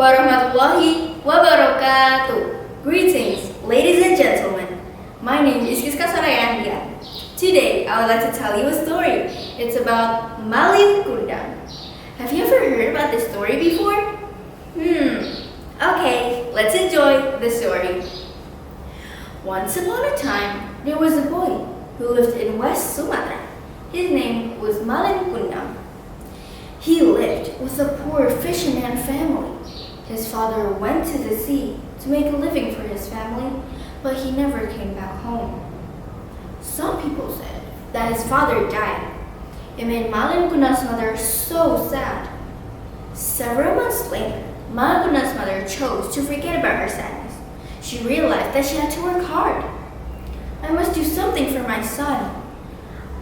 warahmatullahi wabarakatuh. Greetings, ladies and gentlemen. My name is Kyzka Soraya Andyan. Today, I would like to tell you a story. It's about Malin Kundang. Have you ever heard about this story before? Okay, let's enjoy the story. Once upon a time, there was a boy who lived in West Sumatra. His name was Malin Kundang. He lived with a poor fisherman family. His father went to the sea to make a living for his family, but he never came back home. Some people said that his father died. It made Malin Kundang's mother so sad. Several months later, Malin Kundang's mother chose to forget about her sadness. She realized that she had to work hard. I must do something for my son.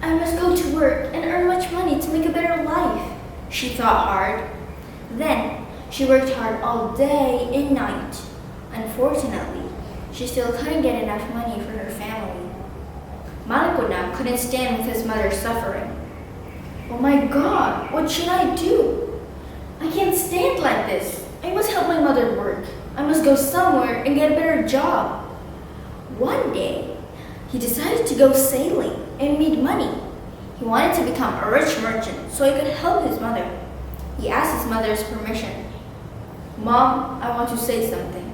I must go to work and earn much money to make a better life. She thought hard. Then, she worked hard all day and night. Unfortunately, she still couldn't get enough money for her family. Malin Kundang couldn't stand with his mother suffering. Oh my God, what should I do? I can't stand like this. I must help my mother work. I must go somewhere and get a better job. One day, he decided to go sailing and need money. He wanted to become a rich merchant so he could help his mother. He asked his mother's permission. Mom, I want to say something.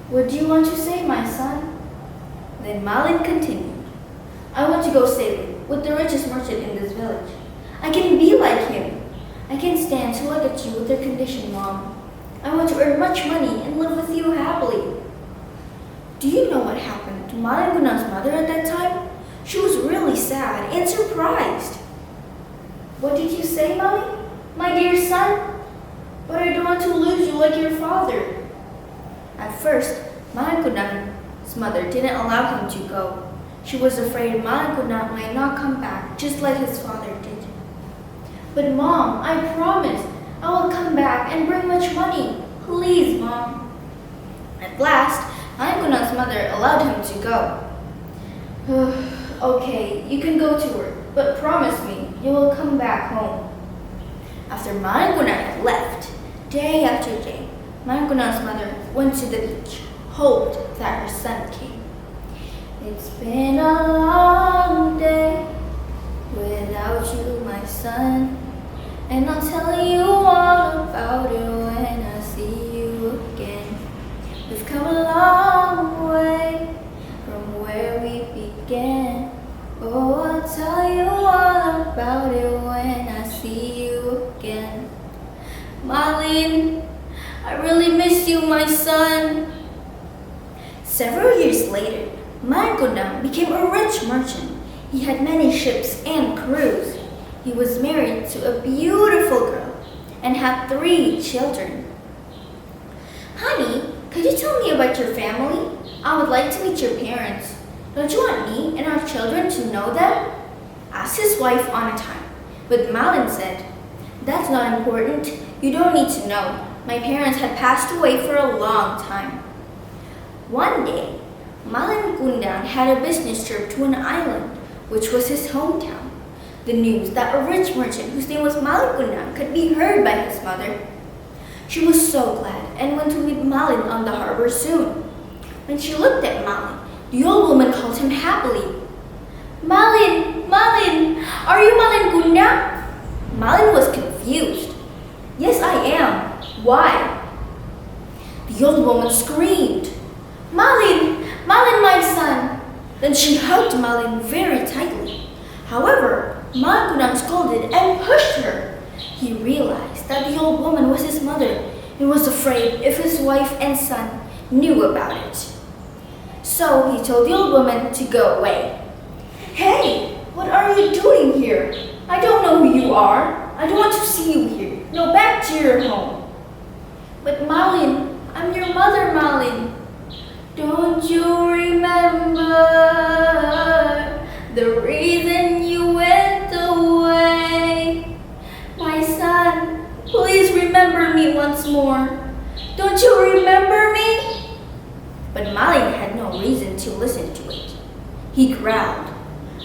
What do you want to say, my son? Then Malin continued. I want to go sailing with the richest merchant in this village. I can be like him. I can't stand to look at you with your condition, Mom. I want to earn much money and live with you happily. Do you know what happened to Malin Kundang's mother at that time? She was really sad and surprised. What did you say, Mommy? My dear son? But I don't want to lose you like your father. At first, Malin Kundang's mother didn't allow him to go. She was afraid Malin Kundang might not come back just like his father did. But Mom, I promise I will come back and bring much money. Please, Mom. At last, Malin Kundang's mother allowed him to go. Okay, you can go to work, but promise me you will come back home. After Malin Kundang had left, day after day, Malin Kundang's mother went to the beach, hoped that her son came. It's been a long day without you, my son, and I'll tell you all about it when I see you again. We've come a long way from where we began. Oh, I'll tell you all about it when I see you again. Malin, I really miss you, my son. Several years later, Malin Kundang became a rich merchant. He had many ships and crews. He was married to a beautiful girl and had 3 children. Honey, could you tell me about your family? I would like to meet your parents. Don't you want me and our children to know them? Asked his wife on a time. But Malin said, that's not important. You don't need to know. My parents had passed away for a long time. One day, Malin Kundang had a business trip to an island, which was his hometown. The news that a rich merchant whose name was Malin Kundang could be heard by his mother. She was so glad and went to meet Malin on the harbor soon. When she looked at Malin, the old woman called him happily. Malin, Malin, are you Malin Kundang? Malin was confused. Yes, I am. Why? The old woman screamed. Malin, Malin, my son. Then she hugged Malin very tightly. However, Malin Kundang scolded and pushed her. He realized that the old woman was his mother and was afraid if his wife and son knew about it. So he told the old woman to go away. Hey, what are you doing here? I don't know who you are. I don't want to see you here. No, back to your home. But Malin, I'm your mother, Malin. Don't you remember the reason you went away? My son, please remember me once more. Don't you remember me? But Malin had no reason to listen to it. He growled.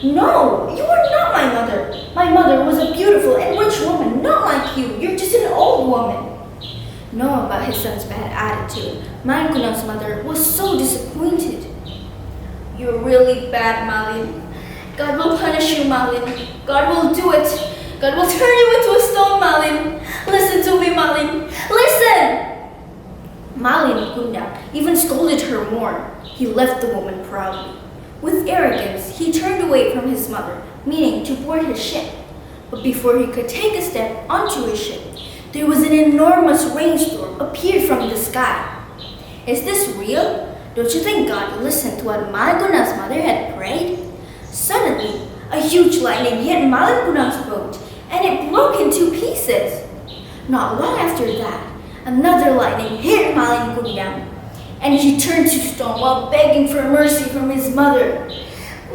No, you are not my mother. My mother was a beautiful and rich woman, not like you. You're just an old woman. know about his son's bad attitude, Malin Kundang's mother was so disappointed. "You're really bad, Malin. God will punish you, Malin. God will do it. God will turn you into a stone, Malin. Listen to me, Malin. Listen!" Malin Kundang even scolded her more. He left the woman proudly. With arrogance, he turned away from his mother, meaning to board his ship. But before he could take a step onto his ship, there was an enormous rainstorm appeared from the sky. Is this real? Don't you think God listened to what Malin Kundang's mother had prayed? Suddenly, a huge lightning hit Malin Kundang's boat, and it broke in two pieces. Not long after that, another lightning hit Malin Kundang, and he turned to stone while begging for mercy from his mother.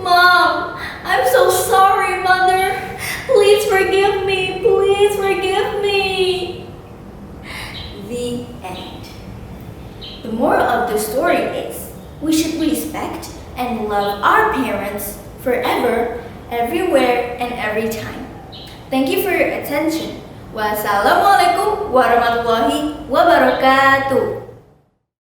"Mom, I'm so sorry, Mother. Please forgive me. Please forgive me." The end. The moral of the story is we should respect and love our parents forever, everywhere, and every time. Thank you for your attention. Wassalamualaikum warahmatullahi wabarakatuh.